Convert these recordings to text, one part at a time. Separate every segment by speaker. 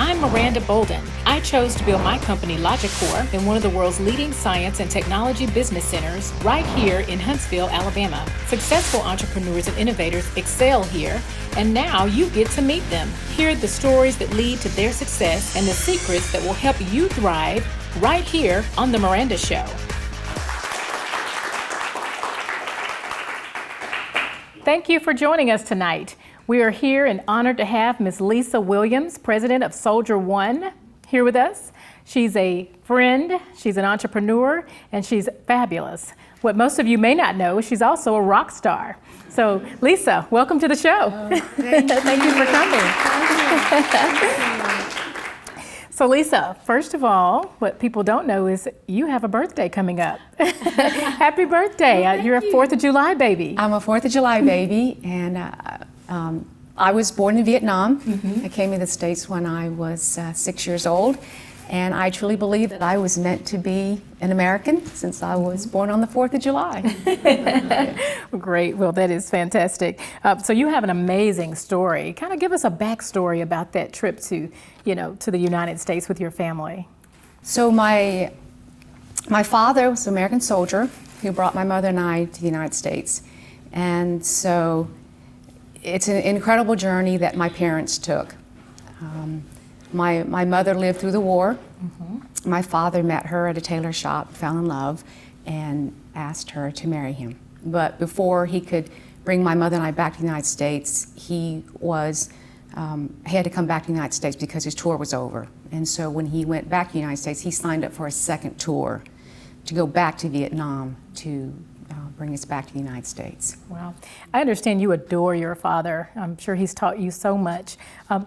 Speaker 1: I'm Miranda Bolden. I chose to build my company Logicor in one of the world's leading science and technology business centers right here in Huntsville, Alabama. Successful entrepreneurs and innovators excel here, and now you get to meet them. Hear the stories that lead to their success and the secrets that will help you thrive right here on The Miranda Show. Thank you for joining us tonight. We are here and honored to have Ms. Lisa Williams, president of Soldier One, here with us. She's a friend, she's an entrepreneur, and she's fabulous. What most of you may not know, she's also a rock star. So, Lisa, welcome to the show. Thank you for coming. So, Lisa, first of all, what people don't know is you have a birthday coming up. Happy birthday. You're a 4th of July baby.
Speaker 2: I'm a 4th of July baby, and I was born in Vietnam. I came to the States when I was 6 years old, and I truly believe that I was meant to be an American since I was born on the 4th of July.
Speaker 1: Great. Well, that is fantastic. So you have an amazing story. Kind of give us a backstory about that trip to, to the United States with your family.
Speaker 2: So my father was an American soldier who brought my mother and I to the United States, and so it's an incredible journey that my parents took. My mother lived through the war. My father met her at a tailor shop, fell in love, and asked her to marry him. But before he could bring my mother and I back to the United States, he had to come back to the United States because his tour was over. And so when he went back to the United States, he signed up for a second tour to go back to Vietnam to bring us back to the United States.
Speaker 1: Wow. I understand you adore your father. I'm sure he's taught you so much.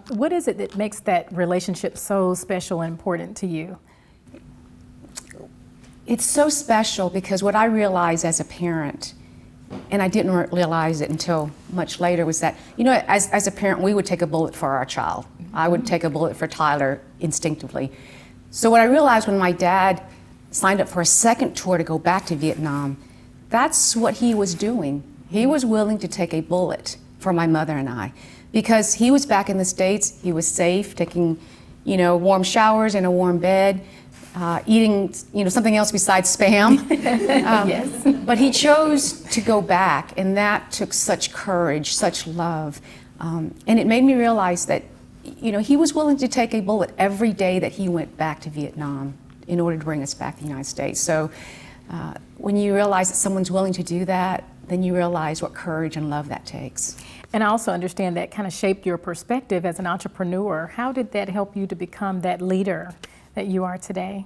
Speaker 1: What is it that makes that relationship so special and important to you?
Speaker 2: It's so special because what I realized as a parent, and I didn't realize it until much later, was that, as a parent, we would take a bullet for our child. I would take a bullet for Tyler instinctively. So what I realized when my dad signed up for a second tour to go back to Vietnam, that's what he was doing. He was willing to take a bullet for my mother and I because he was back in the States, he was safe, taking, warm showers in a warm bed, eating, something else besides Spam.
Speaker 1: Yes.
Speaker 2: But he chose to go back, and that took such courage, such love. And it made me realize that, he was willing to take a bullet every day that he went back to Vietnam in order to bring us back to the United States. So when you realize that someone's willing to do that, then you realize what courage and love that takes.
Speaker 1: And I also understand that kind of shaped your perspective as an entrepreneur. How did that help you to become that leader that you are today?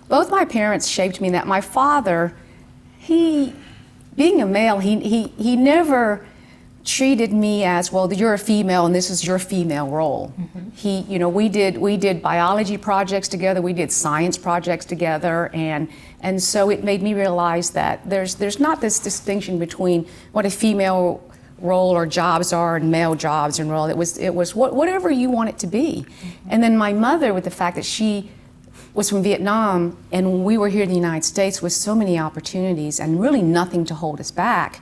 Speaker 2: Both my parents shaped me in that. My father, being a male, he never treated me as, well, you're a female and this is your female role. We did biology projects together, we did science projects together, and so it made me realize that there's not this distinction between what a female role or jobs are and male jobs and role. It was whatever you want it to be. And then my mother, with the fact that she was from Vietnam and we were here in the United States with so many opportunities and really nothing to hold us back,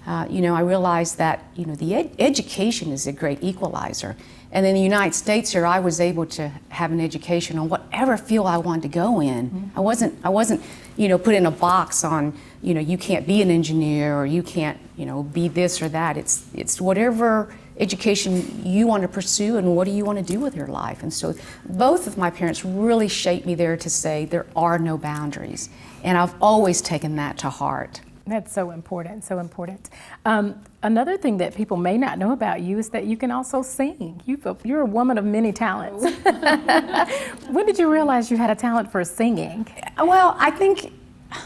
Speaker 2: I realized that, the education is a great equalizer. And in the United States here, I was able to have an education on whatever field I wanted to go in. I wasn't, put in a box on, you can't be an engineer or you can't, be this or that. It's whatever education you want to pursue and what do you want to do with your life. And so both of my parents really shaped me there to say there are no boundaries. And I've always taken that to heart.
Speaker 1: That's so important, so important. Another thing that people may not know about you is that you can also sing. You're a woman of many talents. When did you realize you had a talent for singing?
Speaker 2: Well, I think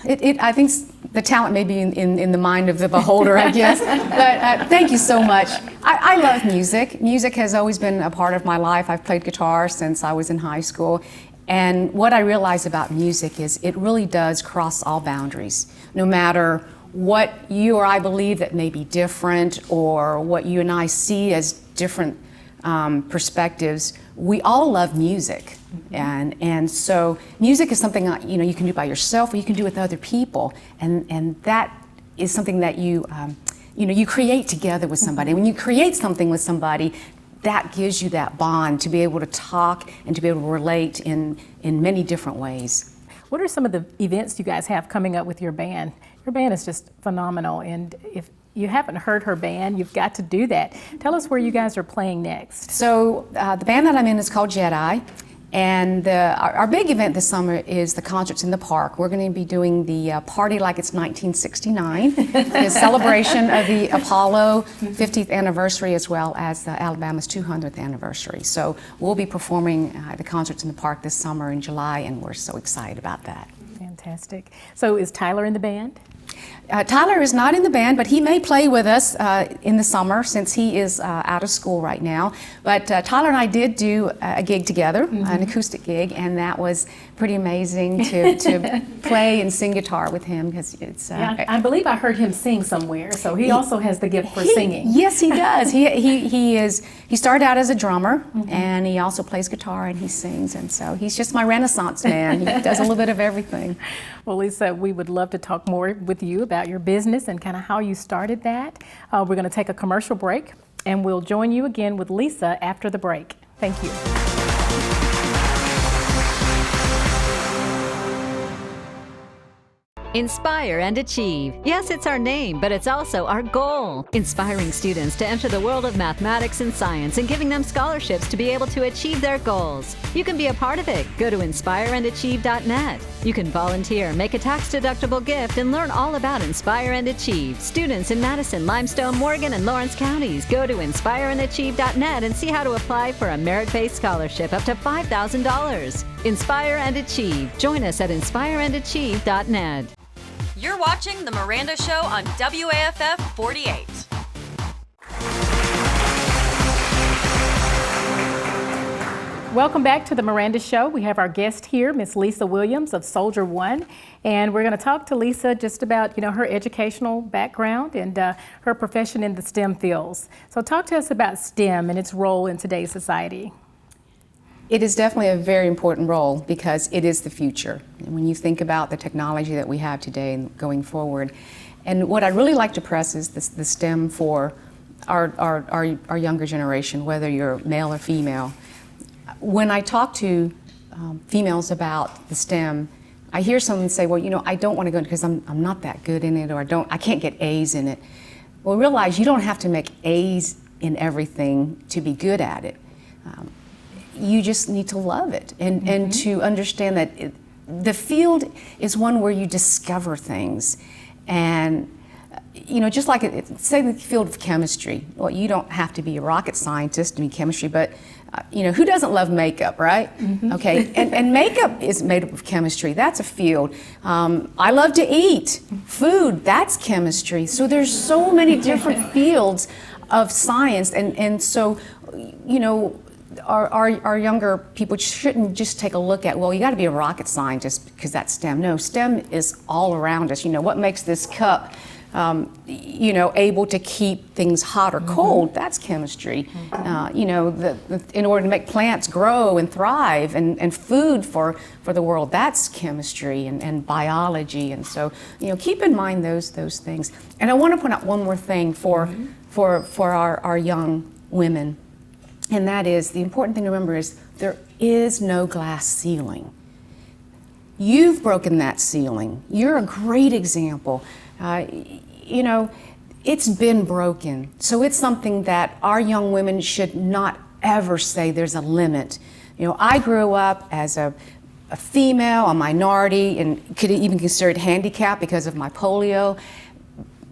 Speaker 2: the talent may be in the mind of the beholder, I guess. But thank you so much. I love music. Music has always been a part of my life. I've played guitar since I was in high school. And what I realize about music is it really does cross all boundaries. No matter what you or I believe that may be different or what you and I see as different perspectives, we all love music. And so music is something you can do by yourself or you can do with other people. And that is something that you create together with somebody. When you create something with somebody, that gives you that bond to be able to talk and to be able to relate in many different ways.
Speaker 1: What are some of the events you guys have coming up with your band? Your band is just phenomenal, and if you haven't heard her band, you've got to do that. Tell us where you guys are playing next.
Speaker 2: So the band that I'm in is called Jedi, and our big event this summer is the Concerts in the Park. We're going to be doing the Party Like It's 1969, the celebration of the Apollo 50th anniversary as well as Alabama's 200th anniversary. So we'll be performing the Concerts in the Park this summer in July, and we're so excited about that.
Speaker 1: Fantastic. So is Tyler in the band?
Speaker 2: Tyler is not in the band, but he may play with us in the summer since he is out of school right now. But Tyler and I did do a gig together, an acoustic gig, and that was pretty amazing to play and sing guitar with him because it's.
Speaker 1: Yeah, I believe I heard him sing somewhere, so he also has the gift for singing.
Speaker 2: Yes, he does. He started out as a drummer, and he also plays guitar and he sings, and so he's just my Renaissance man. He does a little bit of everything.
Speaker 1: Well, Lisa, we would love to talk more with you about your business and kind of how you started that. We're going to take a commercial break, and we'll join you again with Lisa after the break. Thank you.
Speaker 3: Inspire and achieve. Yes, it's our name, but it's also our goal. Inspiring students to enter the world of mathematics and science and giving them scholarships to be able to achieve their goals. You can be a part of it. Go to inspireandachieve.net. You can volunteer, make a tax-deductible gift, and learn all about Inspire and Achieve. Students in Madison, Limestone, Morgan, and Lawrence counties, go to inspireandachieve.net and see how to apply for a merit-based scholarship up to $5,000. Inspire and Achieve. Join us at inspireandachieve.net.
Speaker 4: You're watching The Miranda Show on WAFF 48.
Speaker 1: Welcome back to The Miranda Show. We have our guest here, Miss Lisa Williams of Soldier One, and we're going to talk to Lisa just about, her educational background and her profession in the STEM fields. So talk to us about STEM and its role in today's society.
Speaker 2: It is definitely a very important role because it is the future. And when you think about the technology that we have today and going forward, and what I'd really like to press is the STEM for our younger generation, whether you're male or female. When I talk to females about the STEM, I hear someone say, well, I don't want to go because I'm not that good in it, or I can't get A's in it. Well, realize you don't have to make A's in everything to be good at it. You just need to love it and to understand that the field is one where you discover things. And, just like, say the field of chemistry, well, you don't have to be a rocket scientist to be chemistry, but, who doesn't love makeup, right? Okay, and makeup is made up of chemistry. That's a field. I love to eat. Food, that's chemistry. So there's so many different fields of science. And so, our younger people shouldn't just take a look at, well, you got to be a rocket scientist because that's STEM. No, STEM is all around us. What makes this cup, able to keep things hot or cold? That's chemistry. In order to make plants grow and thrive and food for the world, that's chemistry and biology. And so, keep in mind those things. And I want to point out one more thing for our young women. And that is, the important thing to remember is there is no glass ceiling. You've broken that ceiling. You're a great example. It's been broken. So it's something that our young women should not ever say there's a limit. I grew up as a female, a minority, and could even considered handicapped because of my polio.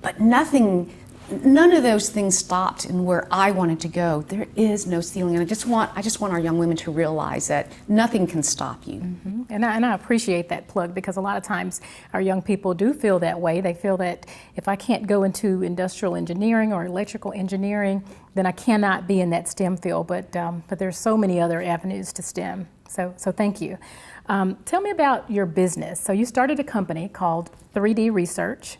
Speaker 2: But none of those things stopped in where I wanted to go. There is no ceiling, and I just want our young women to realize that nothing can stop you.
Speaker 1: And I appreciate that plug, because a lot of times our young people do feel that way. They feel that if I can't go into industrial engineering or electrical engineering, then I cannot be in that STEM field. But there's so many other avenues to STEM. So thank you. Tell me about your business. So you started a company called 3D Research.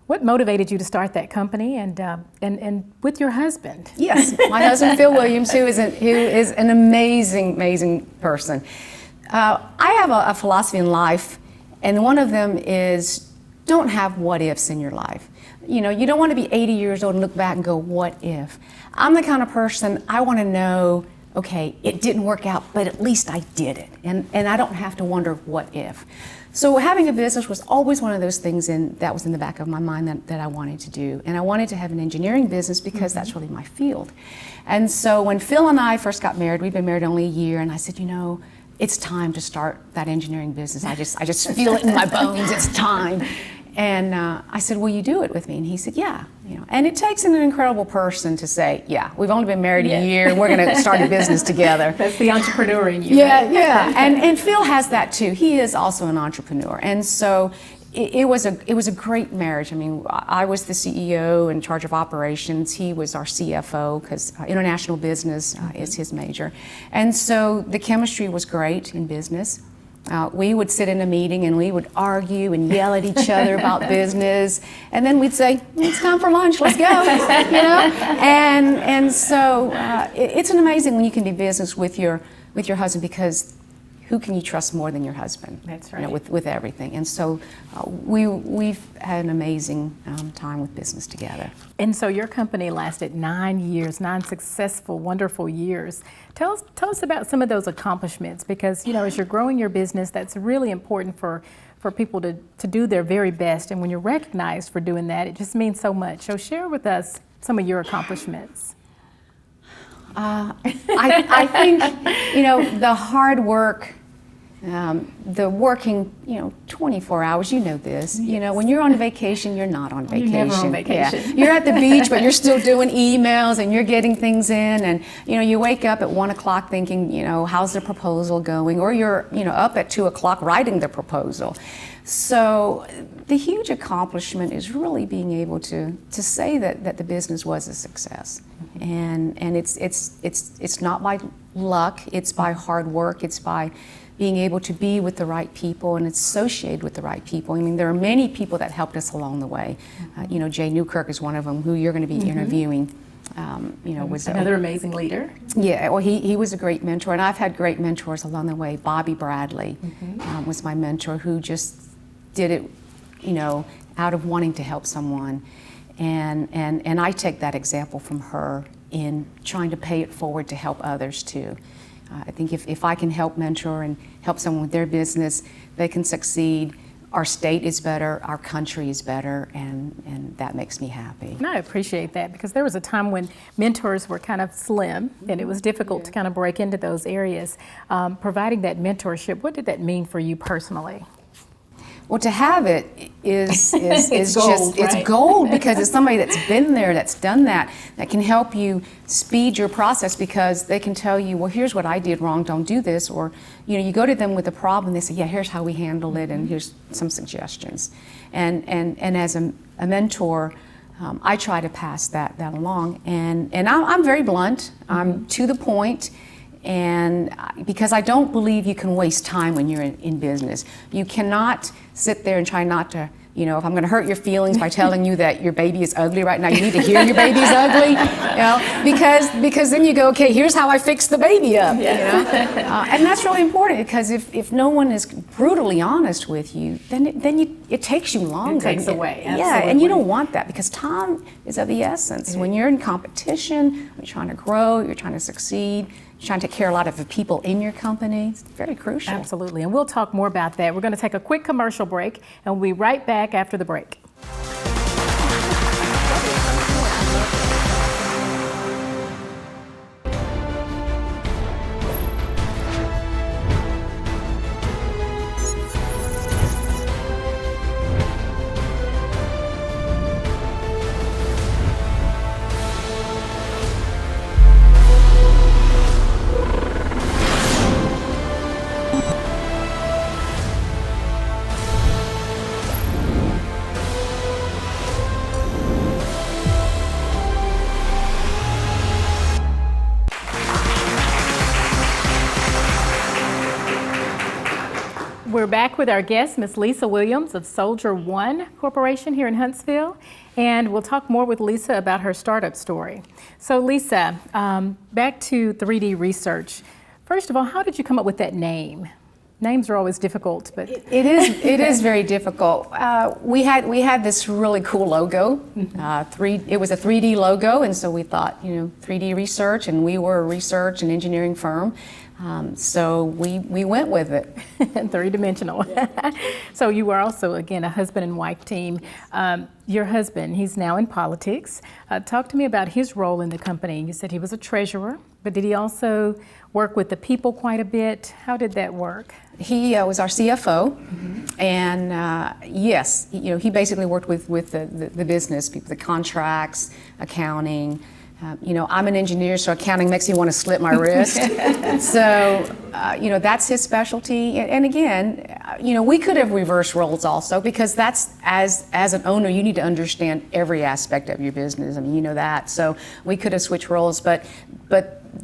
Speaker 1: What motivated you to start that company, and with your husband?
Speaker 2: Yes, my husband Phil Williams, who is an amazing person. I have a philosophy in life, and one of them is don't have what ifs in your life. You don't want to be 80 years old and look back and go, what if? I'm the kind of person, I want to know, okay, it didn't work out, but at least I did it. And I don't have to wonder what if. So having a business was always one of those things that was in the back of my mind that I wanted to do. And I wanted to have an engineering business because that's really my field. And so when Phil and I first got married, we'd been married only a year, and I said, you know, it's time to start that engineering business. I just feel it in my bones, it's time. And I said, will you do it with me? And he said, yeah. You know, and it takes an incredible person to say, yeah, we've only been married a year and we're going to start a business together.
Speaker 1: That's the entrepreneur in you.
Speaker 2: Yeah, yeah. And Phil has that too. He is also an entrepreneur. And so it was a great marriage. I mean, I was the CEO in charge of operations. He was our CFO because international business is his major. And so the chemistry was great in business. We would sit in a meeting and we would argue and yell at each other about business, and then we'd say, it's time for lunch, let's go, you know? And so it's an amazing when you can do business with your husband, because who can you trust more than your husband?
Speaker 1: That's right.
Speaker 2: You know, with everything. And so we've had an amazing time with business together.
Speaker 1: And so your company lasted 9 years, 9 successful, wonderful years. Tell us about some of those accomplishments, because, you know, as you're growing your business, that's really important for people to do their very best. And when you're recognized for doing that, it just means so much. So share with us some of your accomplishments.
Speaker 2: I think, you know, the hard work, the working, you know, 24 hours, you know this. Yes. You know, when you're on vacation, you're not on vacation.
Speaker 1: You're never on vacation.
Speaker 2: Yeah. You're at the beach, but you're still doing emails and you're getting things in. And, you know, you wake up at 1 o'clock thinking, you know, how's the proposal going? Or you're, you know, up at 2 o'clock writing the proposal. So the huge accomplishment is really being able to say that the business was a success. And it's not by luck, it's by hard work, it's by being able to be with the right people and associate with the right people. I mean, there are many people that helped us along the way. You know, Newkirk is one of them, who you're going to be interviewing. You know, was
Speaker 1: another amazing leader.
Speaker 2: Yeah, well, he was a great mentor, and I've had great mentors along the way. Bobby Bradley was my mentor, who just did it, you know, out of wanting to help someone. And I take that example from her in trying to pay it forward to help others too. I think if I can help mentor and help someone with their business, they can succeed. Our state is better, our country is better, and that makes me happy.
Speaker 1: And I appreciate that, because there was a time when mentors were kind of slim and it was difficult to kind of break into those areas. Providing that mentorship, what did that mean for you personally?
Speaker 2: Well, to have it is
Speaker 1: It's gold, right?
Speaker 2: It's gold, because it's somebody that's been there, that's done that can help you speed your process, because they can tell you, well, here's what I did wrong, don't do this. Or, you know, you go to them with a problem, they say, yeah, here's how we handled it, and here's some suggestions. And as a mentor, I try to pass that along. And I'm very blunt, I'm to the point. And because I don't believe you can waste time when you're in business. You cannot sit there and try not to, you know, if I'm going to hurt your feelings by telling you that your baby is ugly right now, you need to hear your baby's ugly, you know, because then you go, okay, here's how I fix the baby up, you know. And that's really important, because if no one is brutally honest with you, then it takes you longer.
Speaker 1: It takes away, absolutely.
Speaker 2: Yeah, and you don't want that, because time is of the essence. When you're in competition, when you're trying to grow, you're trying to succeed, you're trying to take care of a lot of the people in your company. It's very crucial.
Speaker 1: Absolutely, and we'll talk more about that. We're going to take a quick commercial break, and we'll be right back after the break. We're back with our guest, Ms. Lisa Williams of Soldier One Corporation here in Huntsville, and we'll talk more with Lisa about her startup story. So Lisa, back to 3D research. First of all, how did you come up with that name? Names are always difficult, but
Speaker 2: it is very difficult. We had this really cool logo. It was a 3D logo, and so we thought, 3D research, and we were a research and engineering firm. So we went with it.
Speaker 1: Three-dimensional. So you were also, again, a husband and wife team. Your husband, he's now in politics. Talk to me about his role in the company. You said he was a treasurer, but did he also work with the people quite a bit? How did that work?
Speaker 2: He was our CFO, and yes, he basically worked with the business people, the contracts, accounting. I'm an engineer, so accounting makes me want to slip my wrist. So, that's his specialty. And again, we could have reversed roles also, because that's, as an owner, you need to understand every aspect of your business. I mean, that. So we could have switched roles, but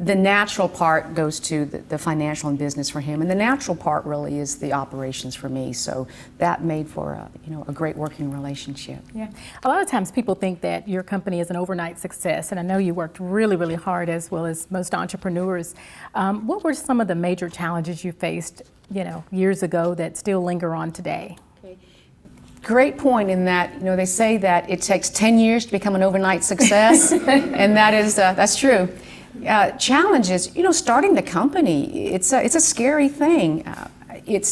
Speaker 2: the natural part goes to the financial and business for him, and the natural part really is the operations for me. So that made for a great working relationship.
Speaker 1: Yeah, a lot of times people think that your company is an overnight success, and I know you worked really, really hard, as well as most entrepreneurs. What were some of the major challenges you faced, years ago that still linger on today?
Speaker 2: Great point in that, they say that it takes 10 years to become an overnight success, and that's true. Challenges, starting the company, it's a scary thing. You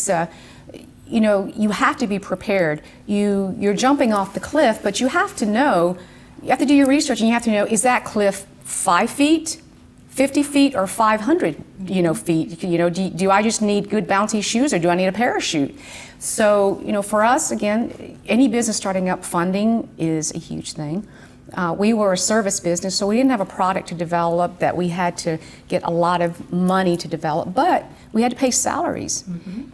Speaker 2: have to be prepared. You're jumping off the cliff, but you have to do your research, and you have to know, is that cliff 5 feet, 50 feet, or 500 feet? Do I just need good bouncy shoes, or do I need a parachute? So, for us, again, any business starting up, funding is a huge thing. We were a service business, so we didn't have a product to develop that we had to get a lot of money to develop, but we had to pay salaries.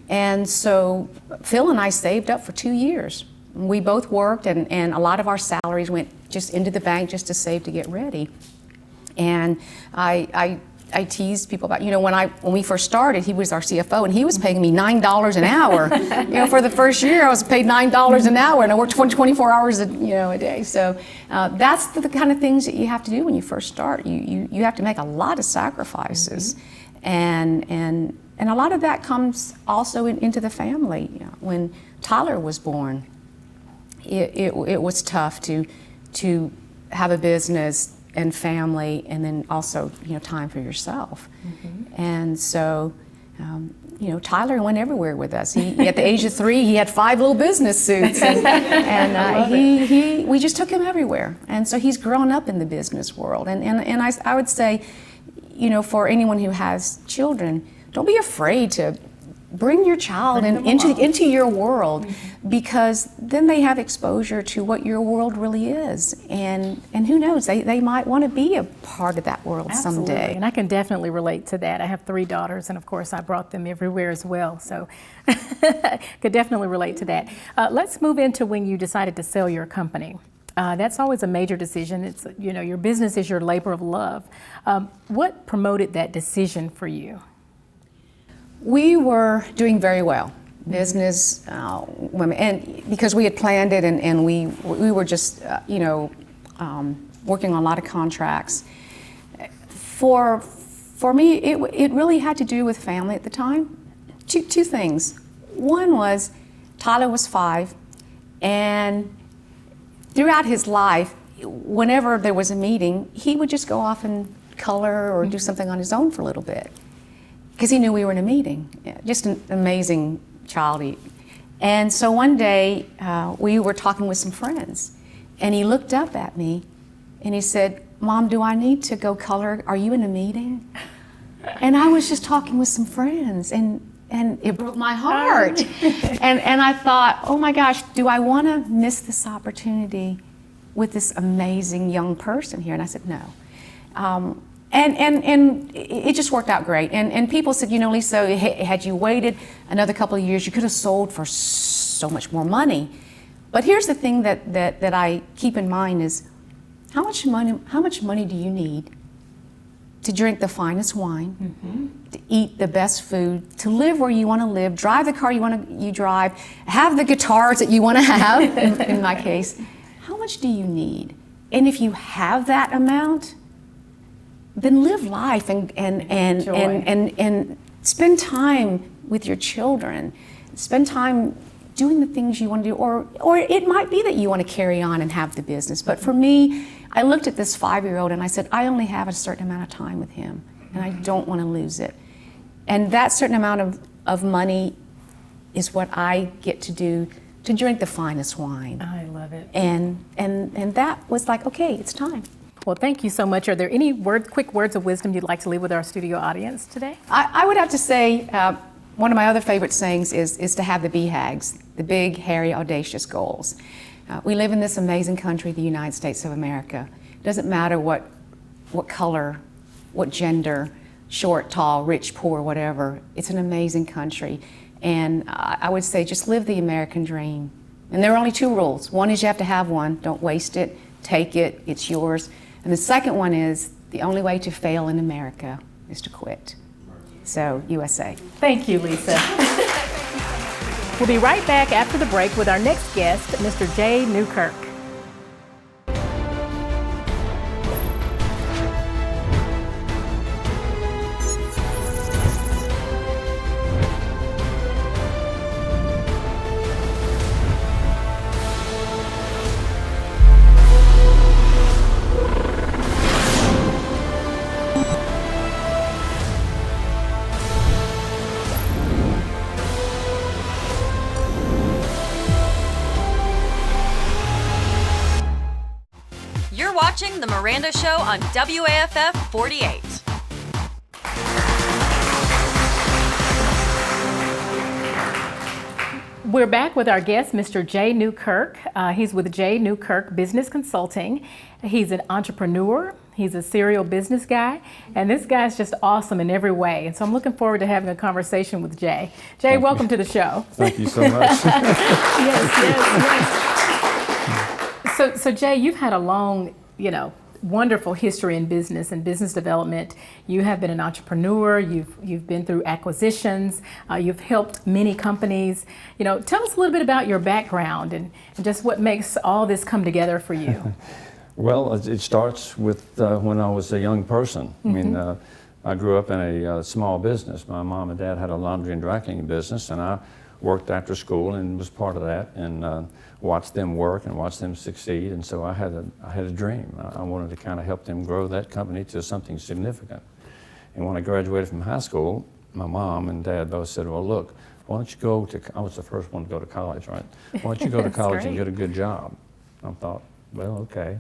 Speaker 2: And so Phil and I saved up for 2 years. We both worked, and a lot of our salaries went just into the bank just to save to get ready. And I tease people about, when we first started, he was our CFO, and he was paying me $9 an hour. For the first year, I was paid $9 an hour, and I worked 24 hours a day. So that's the kind of things that you have to do when you first start. You have to make a lot of sacrifices, and a lot of that comes also into the family. When Tyler was born, it was tough to have a business and family, and then also, time for yourself. And so, Tyler went everywhere with us. He at the age of 3, he had 5 little business suits, and we just took him everywhere. And so he's grown up in the business world. And I would say, for anyone who has children, don't be afraid to bring your child into your world, because then they have exposure to what your world really is, and who knows, they might want to be a part of that world someday.
Speaker 1: And I can definitely relate to that. I have 3 daughters, and of course I brought them everywhere as well, so could definitely relate to that. Let's move into when you decided to sell your company. That's always a major decision. It's your business is your labor of love. What promoted that decision for you?
Speaker 2: We were doing very well, business, women, and because we had planned it, and we were just, working on a lot of contracts. For me, it really had to do with family at the time. Two things. One was Tyler was 5, and throughout his life, whenever there was a meeting, he would just go off and color or do something on his own for a little bit, because he knew we were in a meeting. Just an amazing child. And so one day, we were talking with some friends, and he looked up at me, and he said, "Mom, do I need to go color? Are you in a meeting?" And I was just talking with some friends, and it broke my heart. and I thought, oh my gosh, do I want to miss this opportunity with this amazing young person here? And I said, no. And it just worked out great. And people said, Lisa, had you waited another couple of years, you could have sold for so much more money. But here's the thing that I keep in mind is, how much money do you need to drink the finest wine, to eat the best food, to live where you want to live, drive the car you drive, have the guitars that you want to have, in my case? How much do you need? And if you have that amount, then live life and spend time with your children. Spend time doing the things you want to do, or it might be that you want to carry on and have the business. But for me, I looked at this 5-year-old and I said, I only have a certain amount of time with him, and I don't want to lose it. And that certain amount of money is what I get to do to drink the finest wine.
Speaker 1: I love it.
Speaker 2: And that was like, okay, it's time.
Speaker 1: Well, thank you so much. Are there any quick words of wisdom you'd like to leave with our studio audience today?
Speaker 2: I would have to say, one of my other favorite sayings is to have the BHAGs, the big, hairy, audacious goals. We live in this amazing country, the United States of America. It doesn't matter what color, what gender, short, tall, rich, poor, whatever. It's an amazing country. And I would say just live the American dream. And there are only 2 rules. One is you have to have one. Don't waste it. Take it. It's yours. And the second one is the only way to fail in America is to quit. So, USA.
Speaker 1: Thank you, Lisa. We'll be right back after the break with our next guest, Mr. Jay Newkirk.
Speaker 4: You're watching The Miranda Show on WAFF 48.
Speaker 1: We're back with our guest, Mr. Jay Newkirk. He's with Jay Newkirk Business Consulting. He's an entrepreneur. He's a serial business guy, and this guy's just awesome in every way. And so I'm looking forward to having a conversation with Jay. Jay, welcome to the show.
Speaker 5: Thank you so much.
Speaker 1: Yes. So Jay, you've had a long, wonderful history in business and business development. You have been an entrepreneur. You've been through acquisitions. You've helped many companies. Tell us a little bit about your background and just what makes all this come together for you.
Speaker 5: Well, it starts with when I was a young person. I mean, I grew up in a small business. My mom and dad had a laundry and dry cleaning business, and I worked after school and was part of that, and watched them work and watched them succeed. And so I had a dream. I wanted to kind of help them grow that company to something significant. And when I graduated from high school, my mom and dad both said, well, look, why don't you go to, I was the first one to go to college, right? Why don't you go to college and get a good job? I thought, well, okay.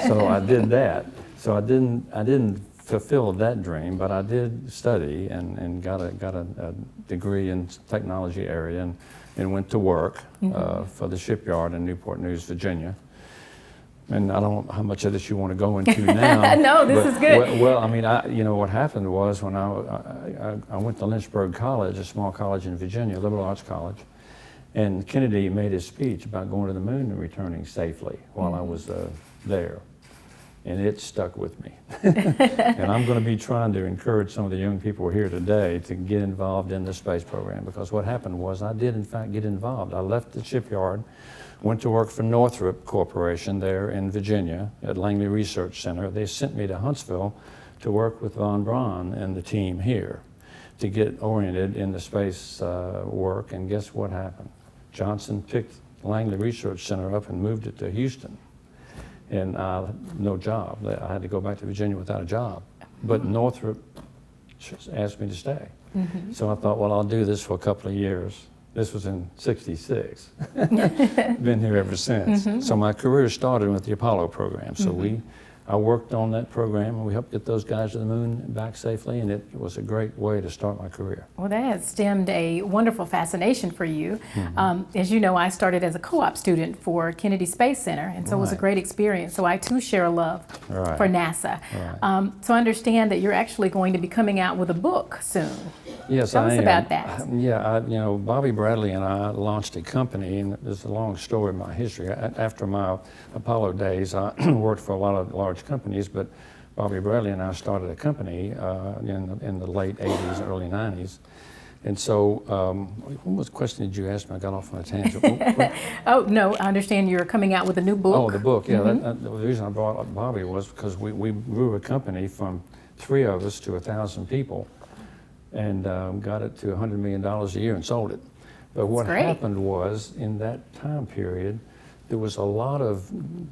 Speaker 5: So I did that. So I didn't fulfill that dream, but I did study and got a degree in technology area and went to work for the shipyard in Newport News, Virginia. And I don't know how much of this you want to go into now.
Speaker 1: No, this is good.
Speaker 5: Well, I mean, what happened was when I went to Lynchburg College, a small college in Virginia, liberal arts college, and Kennedy made his speech about going to the moon and returning safely while I was there. And it stuck with me. And I'm going to be trying to encourage some of the young people here today to get involved in the space program, because what happened was I did in fact get involved. I left the shipyard, went to work for Northrop Corporation there in Virginia at Langley Research Center. They sent me to Huntsville to work with Von Braun and the team here to get oriented in the space work, and guess what happened? Johnson picked Langley Research Center up and moved it to Houston. And no job. I had to go back to Virginia without a job. But Northrop asked me to stay. So I thought, well, I'll do this for a couple of years. This was in '66. Been here ever since. So my career started with the Apollo program. So I worked on that program, and we helped get those guys to the moon and back safely, and it was a great way to start my career.
Speaker 1: Well, that has stemmed a wonderful fascination for you. As you know, I started as a co-op student for Kennedy Space Center, and so it was a great experience. So I too share a love for NASA. So I understand that you're actually going to be coming out with a book soon.
Speaker 5: Yes,
Speaker 1: Tell
Speaker 5: I
Speaker 1: us
Speaker 5: am.
Speaker 1: about that.
Speaker 5: Yeah, Bobby Bradley and I launched a company, and there's a long story in my history. After my Apollo days, I worked for a lot of large companies, but Bobby Bradley and I started a company in the late 80s, early 90s. And so, what was the question did you ask me? I got off on a tangent.
Speaker 1: Oh, no, I understand you're coming out with a new book.
Speaker 5: Oh, the book, yeah. The reason I brought up Bobby was because we grew a company from 3 of us to 1,000 people and got it to $100 million a year and sold it. But what
Speaker 1: great.
Speaker 5: happened was, in that time period, there was a lot of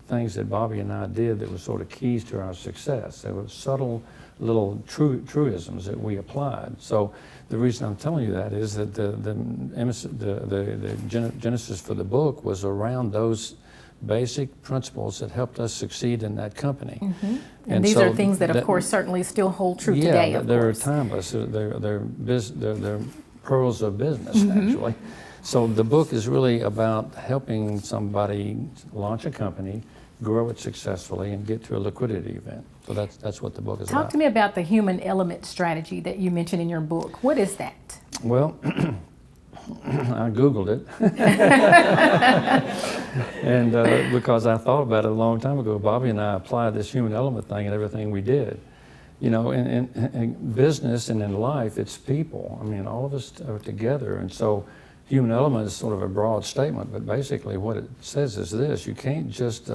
Speaker 5: things that Bobby and I did that were sort of keys to our success. There were subtle little truisms that we applied. So the reason I'm telling you that is that the genesis for the book was around those basic principles that helped us succeed in that company.
Speaker 1: Mm-hmm. And these are things that, of course, certainly still hold true today, of
Speaker 5: they're
Speaker 1: course.
Speaker 5: timeless. They're pearls of business, actually. So the book is really about helping somebody launch a company, grow it successfully, and get to a liquidity event. So that's what the book is about.
Speaker 1: Talk to me about the human element strategy that you mentioned in your book. What is that?
Speaker 5: Well, I Googled it. And because I thought about it a long time ago, Bobby and I applied this human element thing in everything we did. You know, in business and in life, it's people. I mean, all of us are together. And so human element is sort of a broad statement, but basically what it says is this: you can't just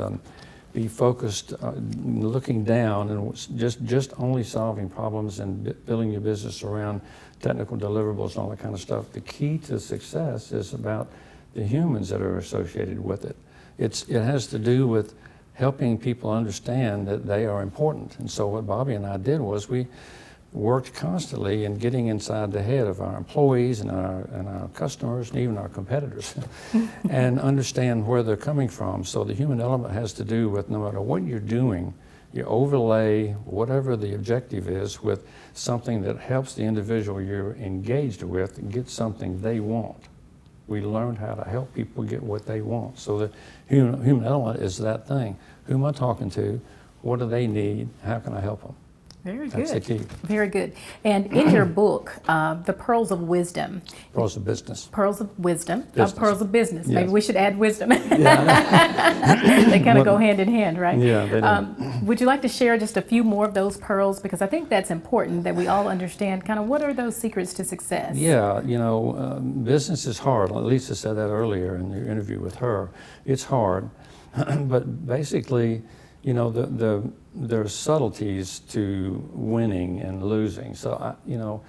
Speaker 5: be focused looking down and just only solving problems and building your business around technical deliverables and all that kind of stuff. The key to success is about the humans that are associated with it. It has to do with helping people understand that they are important. And so what Bobby and I did was we worked constantly in getting inside the head of our employees and our customers and even our competitors and understand where they're coming from. So the human element has to do with, no matter what you're doing, you overlay whatever the objective is with something that helps the individual you're engaged with get something they want. We learned how to help people get what they want. So the human element is that thing. Who am I talking to? What do they need? How can I help them?
Speaker 1: Very good.
Speaker 5: That's the key.
Speaker 1: Very good. And in your book, The Pearls of Wisdom.
Speaker 5: Pearls of business.
Speaker 1: Pearls of wisdom.
Speaker 5: Business.
Speaker 1: Pearls of business.
Speaker 5: Yes.
Speaker 1: Maybe we should add wisdom.
Speaker 5: Yeah.
Speaker 1: They kind of go hand in hand, right?
Speaker 5: Yeah, they do.
Speaker 1: Would you like to share just a few more of those pearls? Because I think that's important that we all understand kind of what are those secrets to success.
Speaker 5: Yeah, you know, business is hard. Lisa said that earlier in your interview with her. It's hard, but basically, you know, there are subtleties to winning and losing. So, you know,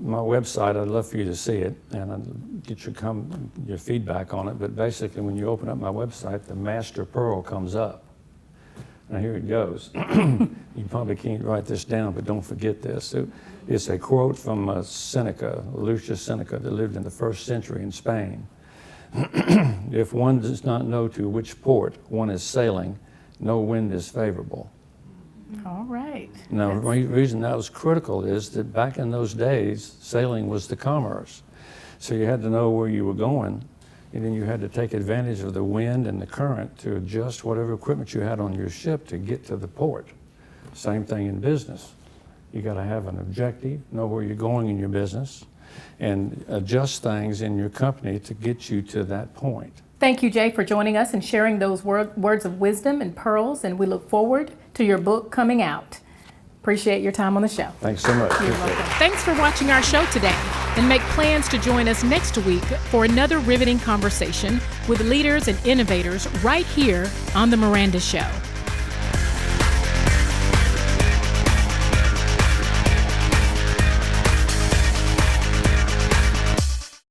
Speaker 5: my website, I'd love for you to see it, and I'd get your feedback on it. But basically, when you open up my website, the master pearl comes up. Now here it goes. You probably can't write this down, but don't forget this. It's a quote from Seneca, Lucius Seneca, that lived in the 1st century in Spain. If one does not know to which port one is sailing, no wind is favorable.
Speaker 1: All right.
Speaker 5: Now, the reason that was critical is that back in those days, sailing was the commerce. So you had to know where you were going, and then you had to take advantage of the wind and the current to adjust whatever equipment you had on your ship to get to the port. Same thing in business. You got to have an objective, know where you're going in your business, and adjust things in your company to get you to that point.
Speaker 1: Thank you, Jay, for joining us and sharing those words of wisdom and pearls, and we look forward to your book coming out. Appreciate your time on the show.
Speaker 5: Thanks so much.
Speaker 1: You're welcome.
Speaker 6: Thanks for watching our show today, and make plans to join us next week for another riveting conversation with leaders and innovators right here on The Miranda Show.